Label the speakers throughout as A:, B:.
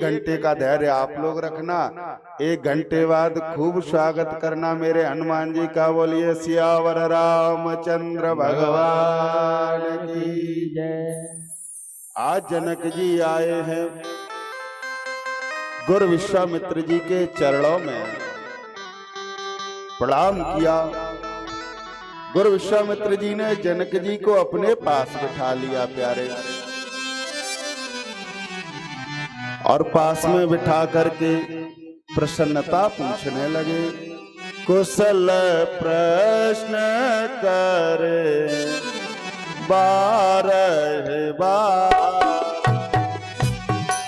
A: घंटे का धैर्य आप लोग रखना, 1 घंटे बाद खूब स्वागत करना मेरे हनुमान जी का। बोलिए सियावर रामचंद्र भगवान की जय। आज जनक जी आए हैं गुरु विश्वामित्र जी के चरणों में प्रणाम किया। गुरु विश्वामित्र जी ने जनक जी को अपने पास बिठा लिया प्यारे, और पास में बिठा करके प्रसन्नता पूछने लगे। कुशल प्रश्न करे बारह बार,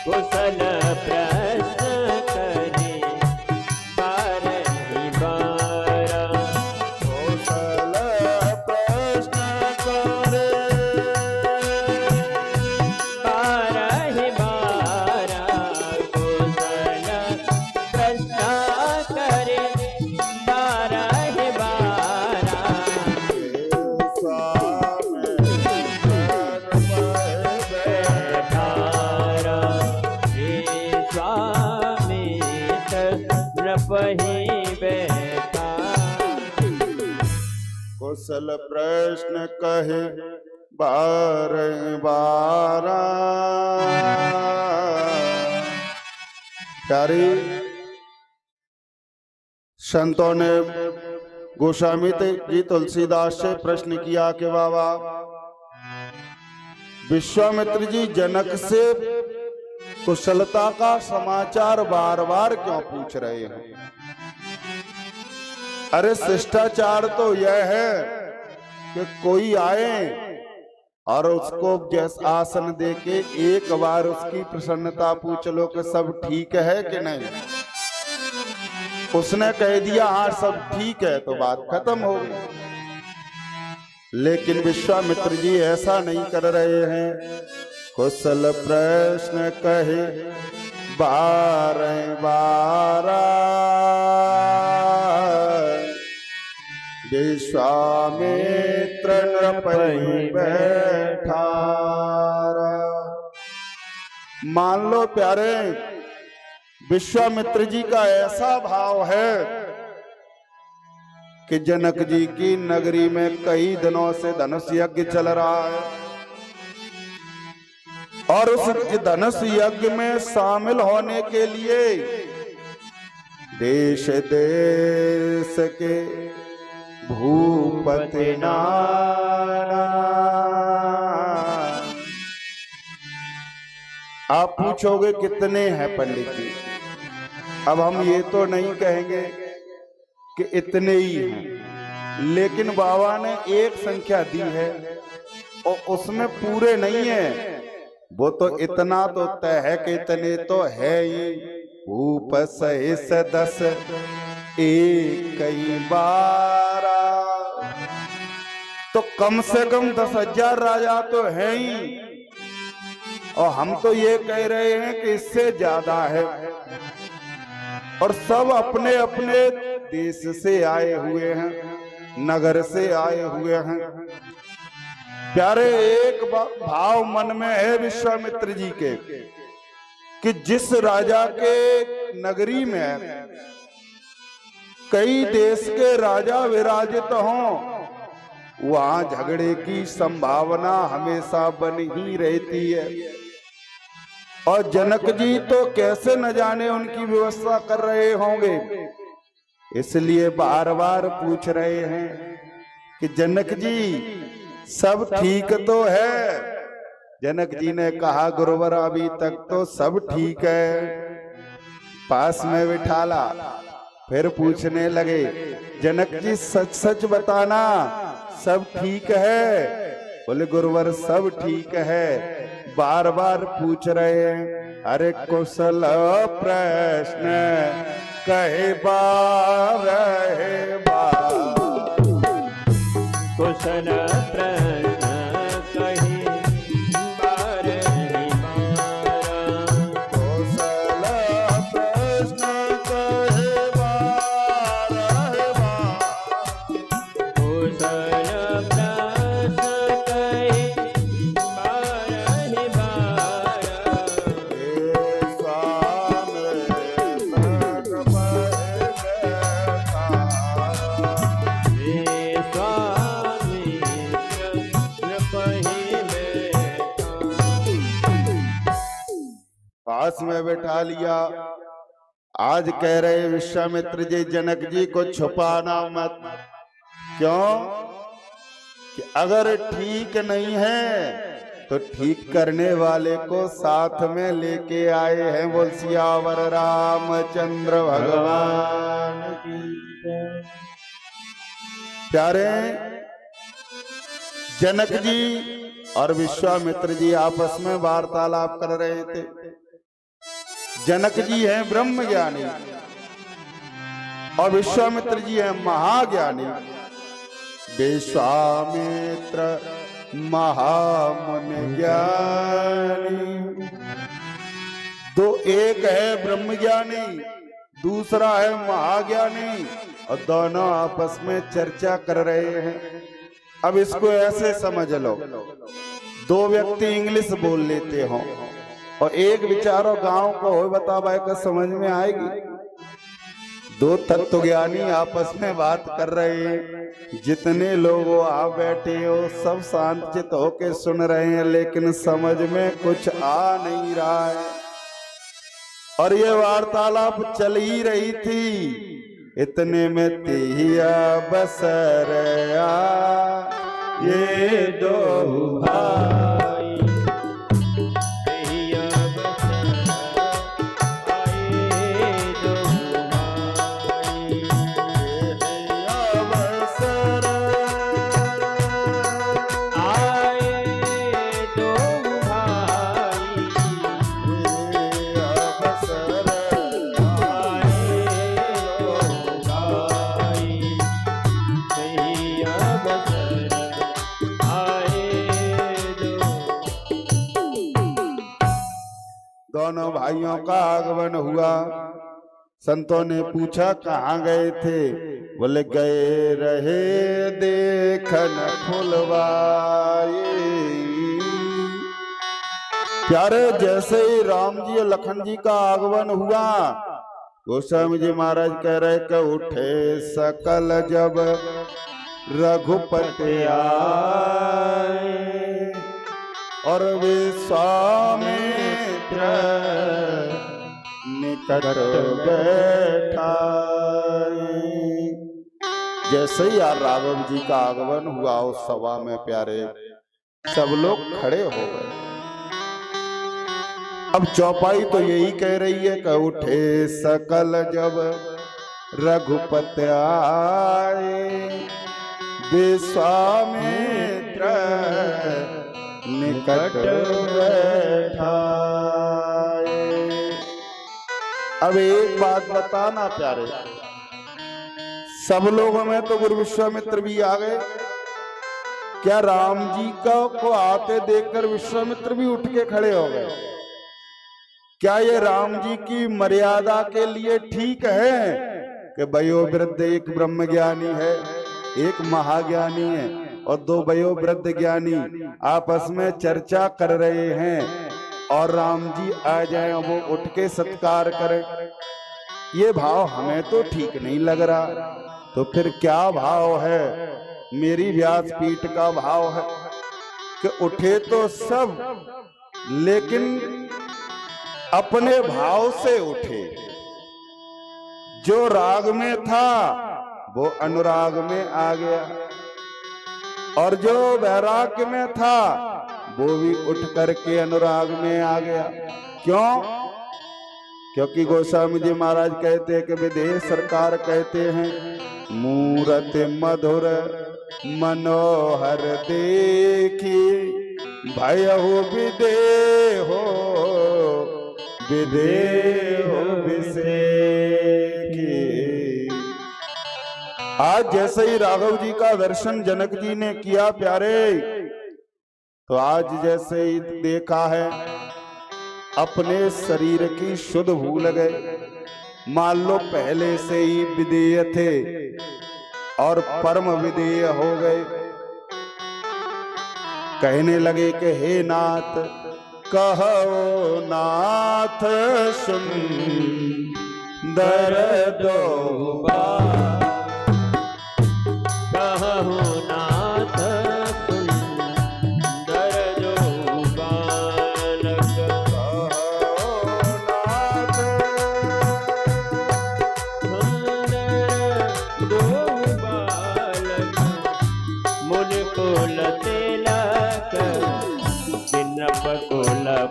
B: कुशल प्रश्न करे बारह बार,
A: कुशल प्रश्न करे
B: बारह बार, कुशल प्रश्न करे बारह बार।
A: कुशल प्रश्न कहे बारह बारा। प्यारी संतों ने गोस्वामी जी तुलसीदास से प्रश्न किया कि बाबा विश्वामित्र जी जनक से कुशलता का समाचार बार बार क्यों पूछ रहे हैं? अरे शिष्टाचार तो यह है कि कोई आए और उसको जैसा आसन देके एक बार उसकी प्रसन्नता पूछ लो कि सब ठीक है कि नहीं। उसने कह दिया हाँ सब ठीक है तो बात खत्म हो गई। लेकिन विश्वामित्र जी ऐसा नहीं कर रहे हैं। कुशल प्रश्न कहे बारह बारा, विश्वामित्र नृपति बैठा। मान लो प्यारे विश्वामित्र जी का ऐसा भाव है कि जनक जी की नगरी में कई दिनों से धनुष यज्ञ चल रहा है, और उस धनुष यज्ञ में शामिल होने के लिए देश देश के भूपति नाना। आप पूछोगे कितने हैं पंडित जी? अब हम ये तो नहीं कहेंगे कि इतने ही हैं, लेकिन बाबा ने एक संख्या दी है और उसमें पूरे नहीं है। वो तो इतना तो तय है कि इतने तो है ही। भूप सहिस 10 एक कई 12, तो कम से कम 10,000 राजा तो है ही, और हम तो ये कह रहे हैं कि इससे ज्यादा है। और सब अपने अपने देश से आए हुए हैं, नगर से आए हुए हैं। प्यारे एक भाव मन में है विश्वामित्र जी के कि जिस राजा के नगरी में कई देश के राजा विराजित हों, वहां झगड़े की संभावना हमेशा बनी ही रहती है। और जनक जी तो कैसे न जाने उनकी व्यवस्था कर रहे होंगे, इसलिए बार बार पूछ रहे हैं कि जनक जी सब ठीक तो है। जनक जी ने कहा गुरुवर अभी तक तो सब ठीक है। पास में बिठाला, फिर पूछने लगे जनक जी सच सच बताना सब ठीक है? बोले गुरुवर सब ठीक है। बार बार पूछ रहे हैं। अरे कुशल प्रश्न कहे बारह बार,
B: कुशल प्रश्न कहे बारह बार,
A: कुशल प्रश्न कहे बारह बार,
B: कुशल प्रश्न कहे बारह बार।
A: पास में बैठा लिया। आज कह रहे विश्वामित्र जी जनक जी को छुपाना मत। क्यों? कि अगर ठीक नहीं है तो ठीक करने वाले को साथ में लेके आए हैं। बोल सियावर रामचंद्र भगवान की। प्यारे जनक जी और विश्वामित्र जी आपस में वार्तालाप कर रहे थे। जनक जी हैं ब्रह्म ज्ञानी और विश्वामित्र जी हैं महाज्ञानी। विश्वामित्र महामुनि ज्ञानी। तो एक है ब्रह्म ज्ञानी, दूसरा है महाज्ञानी, और दोनों आपस में चर्चा कर रहे हैं। अब इसको ऐसे समझ लो, दो व्यक्ति इंग्लिश बोल लेते हो और एक विचारो गांव को हो बता भाई का समझ में आएगी। दो तत्वज्ञानी आपस में बात कर रहे हैं। जितने लोग आप बैठे हो सब शांतचित होके सुन रहे हैं, लेकिन समझ में कुछ आ नहीं रहा है। और ये वार्तालाप चल ही रही थी। इतने में तिहिया बसरया ये दो भाई। दोनों भाइयों का आगमन हुआ। संतों ने पूछा कहाँ गए थे? बोले गए रहे देखन फुलवाए। प्यारे जैसे ही राम जी और लखन जी का आगमन हुआ, गोस्वामी जी महाराज कह रहे कि उठे सकल जब रघुपति आए और विश्वामित्र निकट बैठा। जैसे ही यार राघव जी का आगमन हुआ उस सभा में प्यारे सब लोग खड़े हो गए। अब चौपाई तो यही कह रही है कि उठे सकल जब रघुपति आए विश्वामित्र निकट बैठा। अब एक बात बताना प्यारे, सब लोगों में तो गुरु विश्वामित्र भी आ गए। क्या राम जी को आते देखकर विश्वामित्र भी उठ के खड़े हो गए? क्या ये राम जी की मर्यादा के लिए ठीक है कि वयोवृद्ध एक ब्रह्म ज्ञानी है, एक महाज्ञानी है और दो वयोवृद्ध ज्ञानी आपस में चर्चा कर रहे हैं और राम जी आ जाए वो उठ के सत्कार करें? ये भाव हमें तो ठीक नहीं लग रहा। तो फिर क्या भाव है? मेरी व्यासपीठ का भाव है कि उठे तो सब, लेकिन अपने भाव से उठे। जो राग में था वो अनुराग में आ गया और जो वैराग्य में था वो भी उठ करके अनुराग में आ गया। क्यों? क्योंकि गोस्वामी जी महाराज कहते हैं कि विदेह सरकार कहते हैं मूरत मधुर मनोहर देखी भयहु विदेहो विदेहो विसेखी। आज जैसे ही राघव जी का दर्शन जनक जी ने किया प्यारे, तो आज जैसे ही देखा है अपने शरीर की शुद्ध भूल गए। मान लो पहले से ही विदेय थे और परम विदेय हो गए। कहने लगे कि हे नाथ कहो नाथ सुंदर दो बार।
B: कहो नाथ सुंदर दो बालक।
A: कहो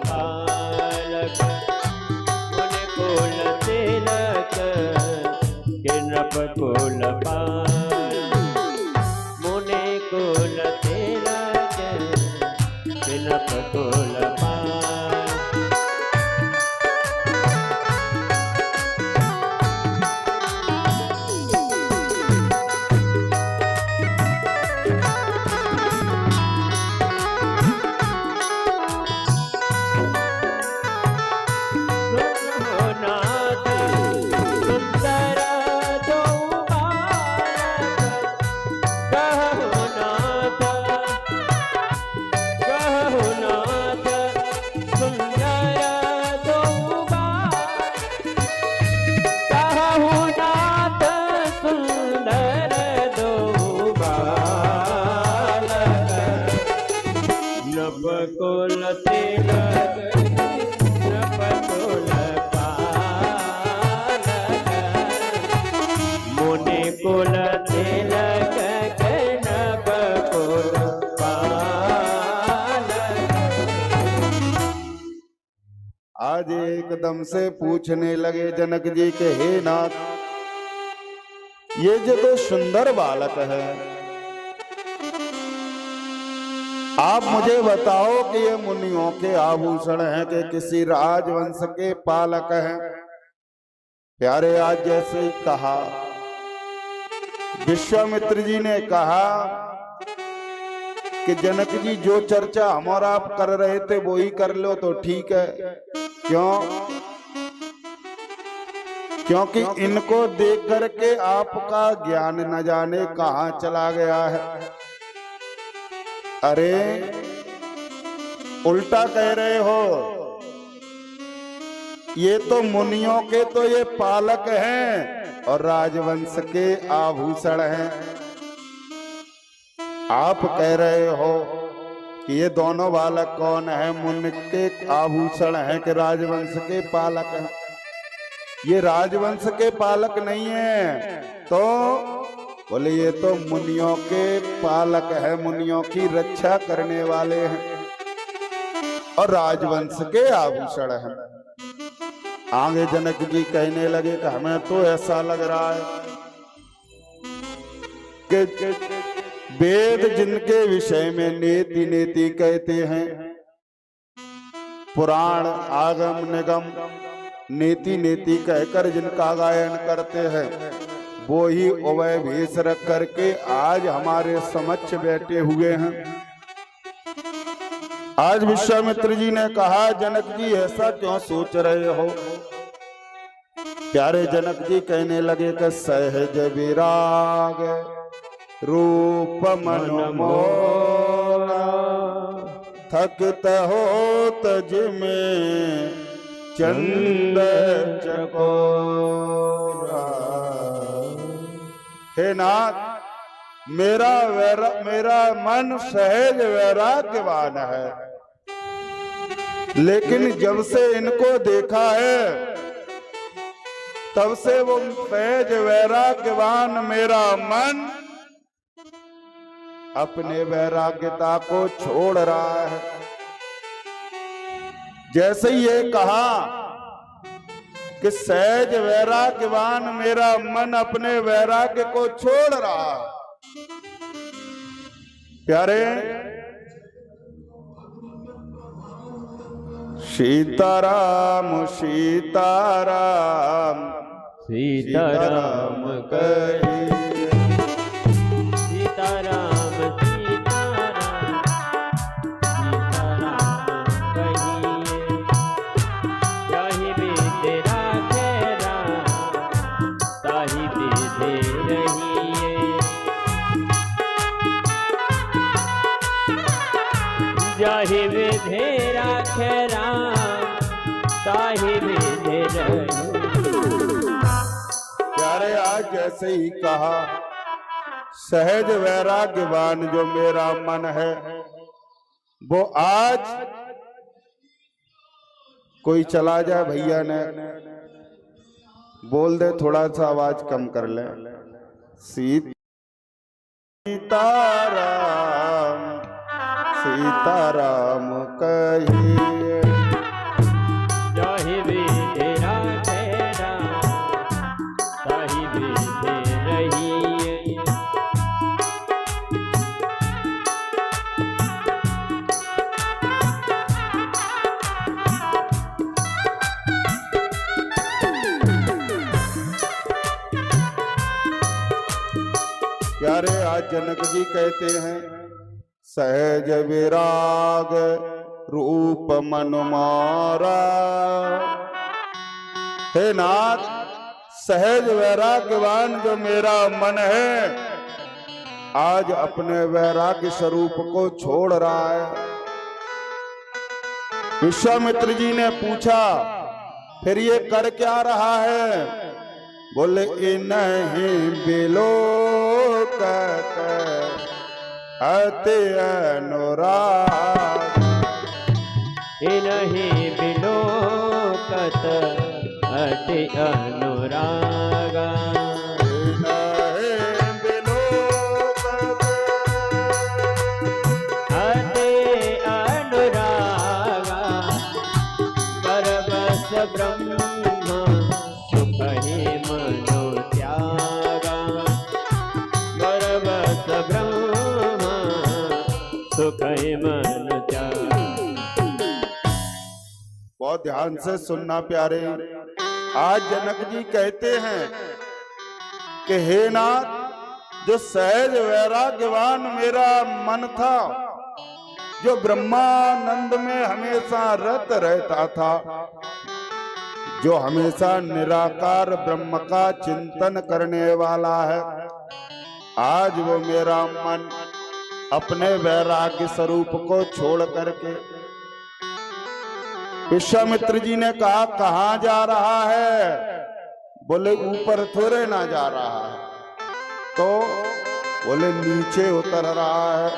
B: पालक मुनि कुल तिलक के नृप कुल पाल मुनि कुल तिलक के नृप कुल पाल कुल तिलक नृप कुल पालक मुनि कुल तिलक के नृप कुल पालक।
A: आज एकदम से पूछने लगे जनक जी के हे नाथ, ये जो तो सुंदर बालक है, आप मुझे बताओ कि ये मुनियों के आभूषण हैं कि किसी राजवंश के पालक हैं। प्यारे आज जैसे ही कहा, विश्वामित्र जी ने कहा कि जनक जी जो चर्चा हम और आप कर रहे थे वो ही कर लो तो ठीक है। क्यों? क्योंकि इनको देख करके आपका ज्ञान न जाने कहां चला गया है। अरे उल्टा कह रहे हो, ये तो मुनियों के तो ये पालक हैं और राजवंश के आभूषण हैं। आप कह रहे हो कि ये दोनों बालक कौन है, मुनि के आभूषण हैं कि राजवंश के पालक हैं। ये राजवंश के पालक नहीं है, तो बोले ये तो मुनियों के पालक है, मुनियों की रक्षा करने वाले हैं और राजवंश के आभूषण हैं। आगे जनक जी कहने लगे कि हमें तो ऐसा लग रहा है कि वेद जिनके विषय में नेति नेति कहते हैं, पुराण आगम निगम नेति नेति कहकर जिनका गायन करते हैं, वो ही उभय भेष रख करके आज हमारे समक्ष बैठे हुए हैं। आज विश्वामित्र जी ने कहा, जनक जी ऐसा क्यों सोच रहे हो? प्यारे जनक जी कहने लगे कि सहज विराग रूप मन मोरा, थकत हो तज में चंद चकोरा। हे नाथ, मेरा मन सहज वैराग्यवान है, लेकिन जब से इनको देखा है तब से वो सहज वैराग्यवान मेरा मन अपने वैराग्यता को छोड़ रहा है। जैसे ये कहा कि सहज वैराग्यवान मेरा मन अपने वैराग्य को छोड़ रहा है। प्यारे, सीताराम सीताराम सीताराम कहिए,
B: सीताराम सीताराम सीताराम कहिए, जाहि विधि राखे राम ताहि विधि रहिए, जाहि विधि राखे राम ताहि विधि रहिए।
A: प्यारे, आज जैसे ही कहा सहज वैराग्यवान जो मेरा मन है, वो आज कोई चला जाए भैया ने बोल दे, थोड़ा सा आवाज कम कर ले। सीताराम सीताराम कहिए, आज जनक जी कहते हैं सहज विराग रूप मन मारा। हे नाथ, सहज वैराग्यवान जो मेरा मन है आज अपने वैराग्य स्वरूप को छोड़ रहा है। विश्वामित्र जी ने पूछा फिर ये कर क्या रहा है? बोले इन्हीं बिलोकत अति अनुराग।
B: इन्हीं बिलोकत अति अनुरागा। ब्रह्म सुख ही मनो त्यागा। बरबस ब्रह्म सुख ही मनो त्यागा।
A: बहुत ध्यान से सुनना प्यारे। आज जनक जी कहते हैं कि हे नाथ, जो सहज वैराग्यवान मेरा मन था, जो ब्रह्मानंद में हमेशा रत रहता था, जो हमेशा निराकार ब्रह्म का चिंतन करने वाला है, आज वो मेरा मन अपने वैराग्य स्वरूप को छोड़ करके। विश्वामित्र जी ने कहा कहाँ जा रहा है? बोले ऊपर थोड़े ना जा रहा है। तो बोले नीचे उतर रहा है।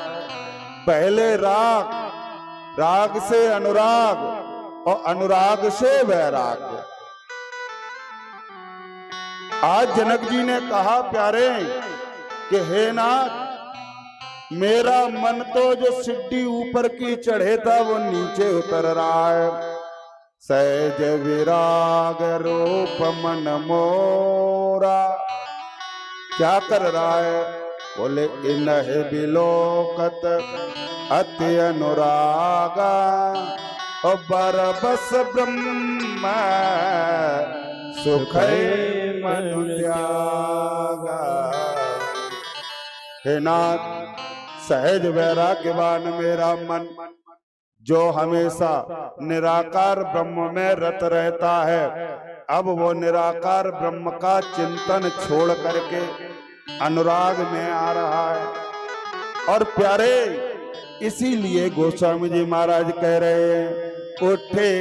A: पहले राग, राग से अनुराग और अनुराग से वैराग्य। आज जनक जी ने कहा प्यारे कि हे नाथ, मेरा मन तो जो सिड्डी ऊपर की चढ़े था वो नीचे उतर रहा है। सहज विराग रूप मन मोरा। क्या कर रहा है? बोले इन्हीं बिलोकत अति अनुरागा। और बरबस ब्रह्म सुख मन त्यागा। हे नाथ, सहज वैराग्यवान मेरा मन जो हमेशा निराकार ब्रह्म में रत रहता है, अब वो निराकार ब्रह्म का चिंतन छोड़ करके अनुराग में आ रहा है। और प्यारे, इसीलिए गोस्वामी जी महाराज कह रहे हैं, उठे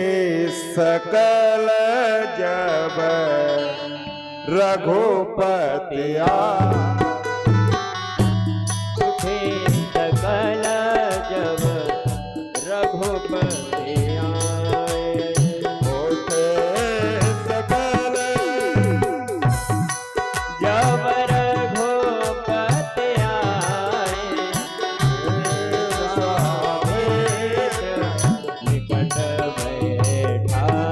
A: सकल जब रघुपति आए।
B: उठे सकल जब रघुपति आए।
A: उठे सकल
B: जब रघुपति आए। निकट बैठाए।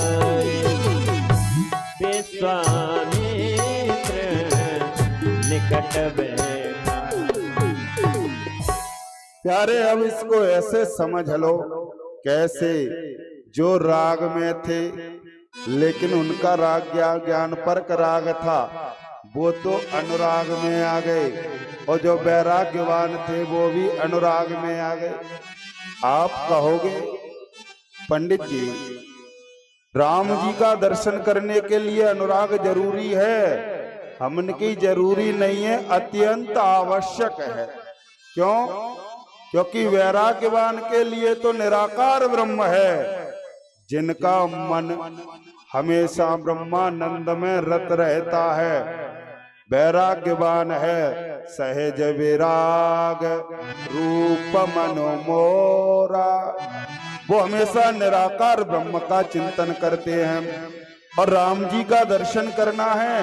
B: विश्वामित्र निकट बैठाए।
A: प्यारे, अब इसको ऐसे समझ लो, कैसे जो राग में थे लेकिन उनका राग ज्ञानपर्क राग था, वो तो अनुराग में आ गए, और जो वैराग्यवान थे वो भी अनुराग में आ गए। आप कहोगे पंडित जी, राम जी का दर्शन करने के लिए अनुराग जरूरी है? हमन की जरूरी नहीं है, अत्यंत आवश्यक है। क्यों? क्योंकि वैराग्यवान के लिए तो निराकार ब्रह्म है, जिनका मन हमेशा ब्रह्मानंद में रत रहता है। वैराग्यवान है सहज विराग रूप मनो मोरा। वो हमेशा निराकार ब्रह्म का चिंतन करते हैं। और राम जी का दर्शन करना है।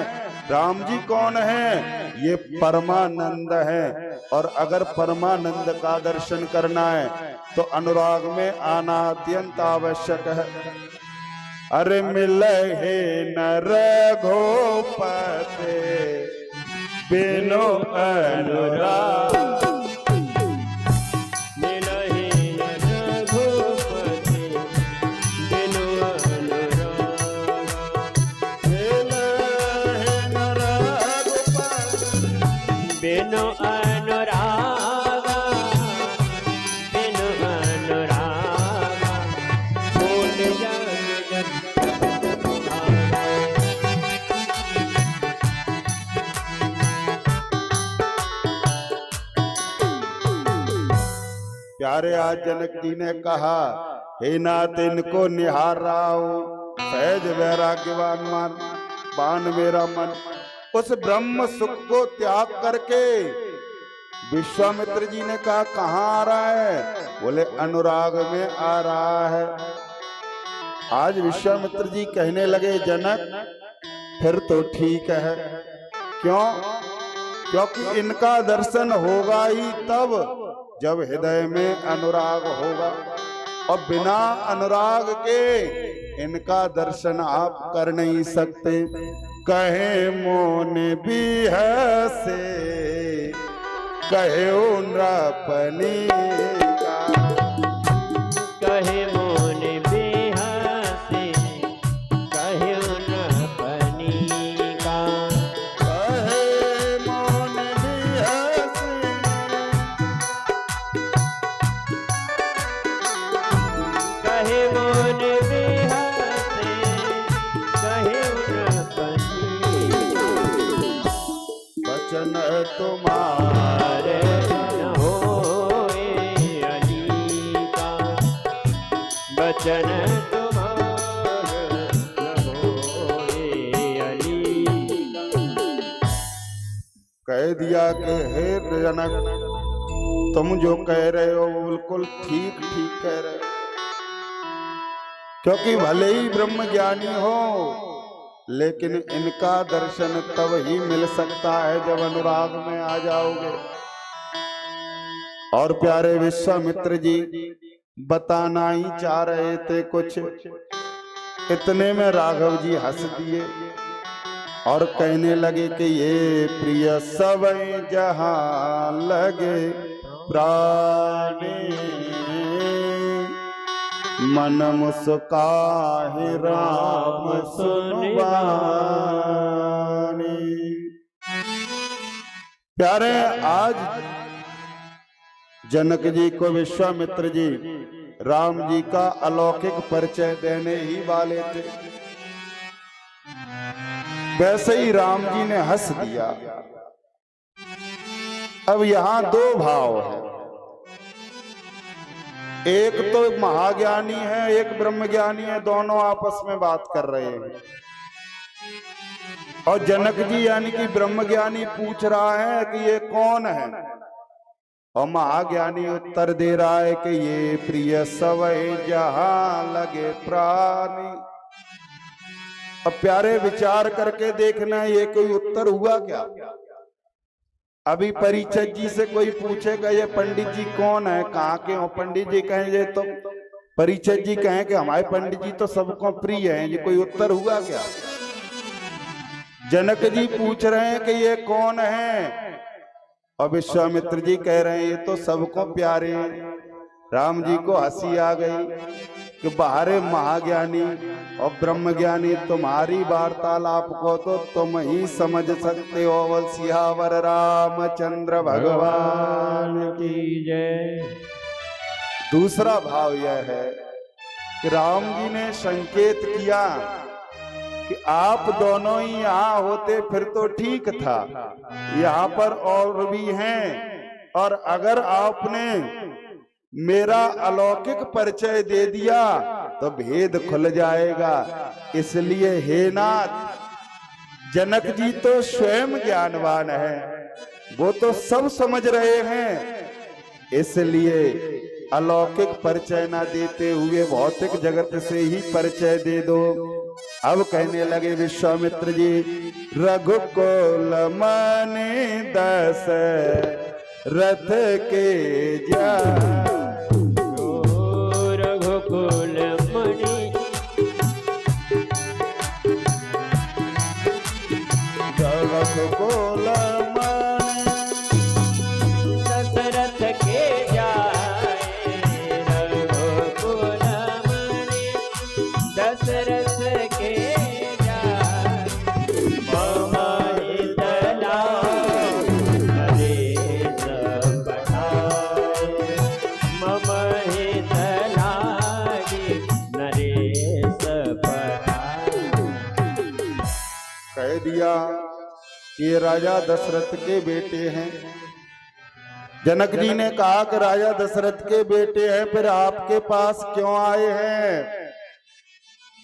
A: राम जी कौन है? ये परमानंद है। और अगर परमानंद का दर्शन करना है तो अनुराग में आना अत्यंत आवश्यक है। अरे मिले हे नर घोपते बिनो अनुराग।
B: बिनो अनुराग
A: प्यारे आज जनक जी ने कहा, हे नाथ इनको निहार रहा हूं, सहज वैराग्यवान मान बान मेरा मन। उस ब्रह्म सुख को त्याग करके विश्वामित्र जी ने कहा, कहाँ आ रहा है? बोले अनुराग में आ रहा है। आज विश्वामित्र जी कहने लगे, जनक फिर तो ठीक है। क्यों? क्योंकि इनका दर्शन होगा ही तब जब हृदय में अनुराग होगा, और बिना अनुराग के इनका दर्शन आप कर नहीं सकते। कहे मोन भी है से कहे नृपनि का,
B: कहे मोन बेहसे कहे नृपनि का,
A: कहे मोन भी है से
B: कहे मोन बेहसे कहे नृपनि का।
A: वचन तुम्हारे
B: न होए अली का, वचन तुम्हारे न होए अली का।
A: कह दिया कि हे जनक, तुम जो कह रहे हो वो बिल्कुल ठीक ठीक कह रहे हो, क्योंकि भले ही ब्रह्म ज्ञानी हो लेकिन इनका दर्शन तब ही मिल सकता है जब अनुराग में आ जाओगे। और प्यारे विश्वामित्र जी बताना ही चाह रहे थे कुछ, इतने में राघव जी हंस दिए और कहने लगे कि ये प्रिय सब जहां लगे प्राणी, मन मुस्काहि राम सुनवानी। प्यारे आज जनक जी को विश्वामित्र जी राम जी का अलौकिक परिचय देने ही वाले थे, वैसे ही राम जी ने हंस दिया। अब यहां दो भाव है, एक तो महाज्ञानी है, एक ब्रह्मज्ञानी है, दोनों आपस में बात कर रहे हैं। और जनक जी यानी कि ब्रह्मज्ञानी पूछ रहा है कि ये कौन है, और महाज्ञानी उत्तर दे रहा है कि ये प्रिय सवै जहां लगे प्राणी। अब प्यारे विचार करके देखना, ये कोई उत्तर हुआ क्या? अभी परिचय जी से कोई पूछेगा ये पंडित जी कौन है, कहाँ के हो? पंडित जी कहेंगे तो परिचय जी कहें कि हमारे पंडित जी तो सबको प्रिय हैं, ये कोई उत्तर हुआ क्या? जनक जी पूछ रहे हैं कि ये कौन है, और विश्वामित्र जी कह रहे हैं ये तो सबको प्यारे हैं। राम जी को हंसी आ गई कि बाहरे महाज्ञानी और ब्रह्मज्ञानी तुम्हारी वार्तालाप को तो तुम ही समझ सकते हो। बोल सियावर रामचंद्र भगवान की
B: जय।
A: दूसरा भाव यह है कि राम जी ने संकेत किया कि आप दोनों ही यहाँ होते फिर तो ठीक था, यहाँ पर और भी हैं, और अगर आपने मेरा अलौकिक परिचय दे दिया तो भेद खुल जाएगा। इसलिए हे नाथ, जनक जी तो स्वयं ज्ञानवान है, वो तो सब समझ रहे हैं, इसलिए अलौकिक परिचय ना देते हुए भौतिक जगत से ही परिचय दे दो। अब कहने लगे विश्वामित्र जी, रघुकुल मनि दस रथ के जा,
B: रघुकुल मणि
A: रघुकुल मनि
B: दशरथ के जाए, रघुकुल मणि दशरथ के जाए, मम हित लागे नरेश पठाए, मम हित लागे नरेश पठाए।
A: कह दिया कि ये राजा दशरथ के बेटे हैं, जनक जी ने कहा कि राजा दशरथ के बेटे हैं, फिर आपके पास क्यों आए हैं?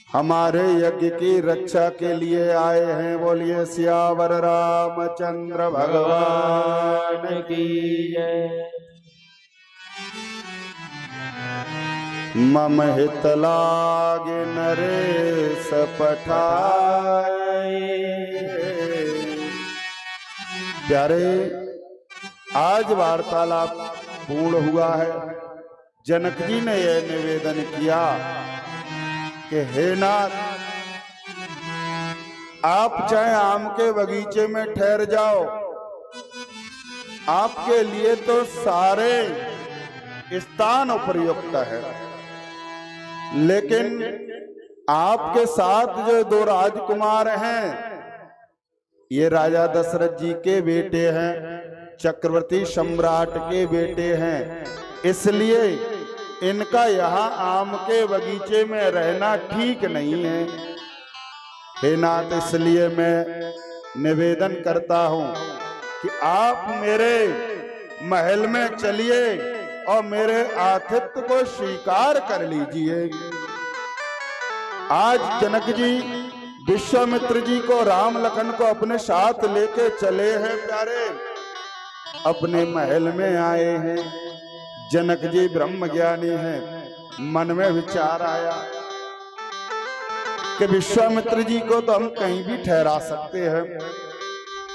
A: हमारे यज्ञ की रक्षा के लिए आए हैं। बोलिए सियावर रामचंद्र भगवान
B: की जय।
A: मम हित लागे नरेश पठाए। प्यारे, आज वार्तालाप पूर्ण हुआ है। जनक जी ने यह निवेदन किया कि हे नाथ, आप चाहे आम के बगीचे में ठहर जाओ, आपके लिए तो सारे स्थान उपयुक्त है, लेकिन आपके साथ जो दो राजकुमार हैं, ये राजा दशरथ जी के बेटे हैं, चक्रवर्ती सम्राट के बेटे हैं, इसलिए इनका यहाँ आम के बगीचे में रहना ठीक नहीं है। हे नाथ, इसलिए मैं निवेदन करता हूँ कि आप मेरे महल में चलिए और मेरे आतिथ्य को स्वीकार कर लीजिए। आज जनक जी विश्वामित्र जी को, राम लखन को अपने साथ लेके चले हैं। प्यारे, अपने महल में आए हैं। जनक जी ब्रह्म ज्ञानी हैं। मन में विचार आया कि विश्वामित्र जी को तो हम कहीं भी ठहरा सकते हैं,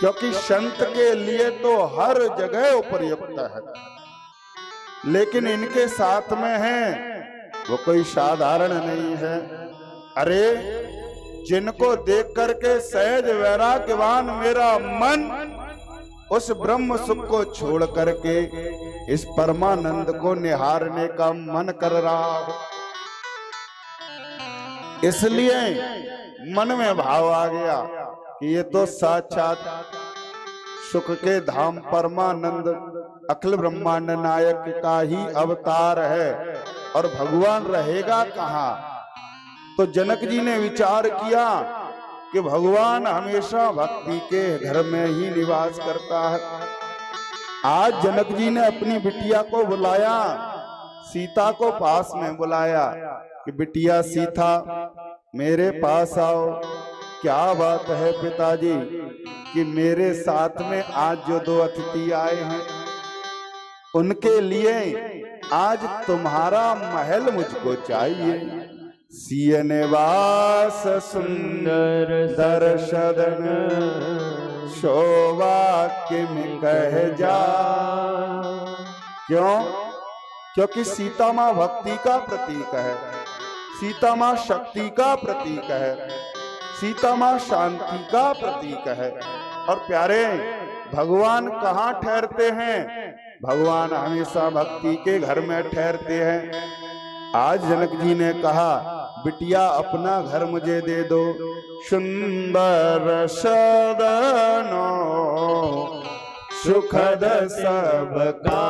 A: क्योंकि संत के लिए तो हर जगह उपयुक्त है, लेकिन इनके साथ में हैं वो कोई साधारण नहीं है। अरे, जिनको देख करके सहज वैराग्यवान मेरा मन उस ब्रह्म सुख को छोड़ करके इस परमानंद को निहारने का मन कर रहा हो, इसलिए मन में भाव आ गया कि ये तो साक्षात सुख के धाम परमानंद अखिल ब्रह्मांड नायक का ही अवतार है, और भगवान रहेगा कहाँ? तो जनक जी ने विचार किया कि भगवान हमेशा भक्ति के घर में ही निवास करता है। आज जनक जी ने अपनी बिटिया को बुलाया, सीता को पास में बुलाया कि बिटिया सीता, मेरे पास आओ। क्या बात है पिताजी कि मेरे साथ में आज जो दो अतिथि आए हैं, उनके लिए आज तुम्हारा महल मुझको चाहिए। सिय निवास सुंदर दर्शन, शोभा किम कह जा। क्यों? क्योंकि सीता माँ भक्ति का प्रतीक है, सीता माँ शक्ति का प्रतीक है, सीता माँ शांति का प्रतीक है। और प्यारे, भगवान कहाँ ठहरते हैं? भगवान हमेशा भक्ति के घर में ठहरते हैं। आज जनक जी ने कहा, बिटिया अपना घर मुझे दे दो। सुंदर सदनो सुखद सबका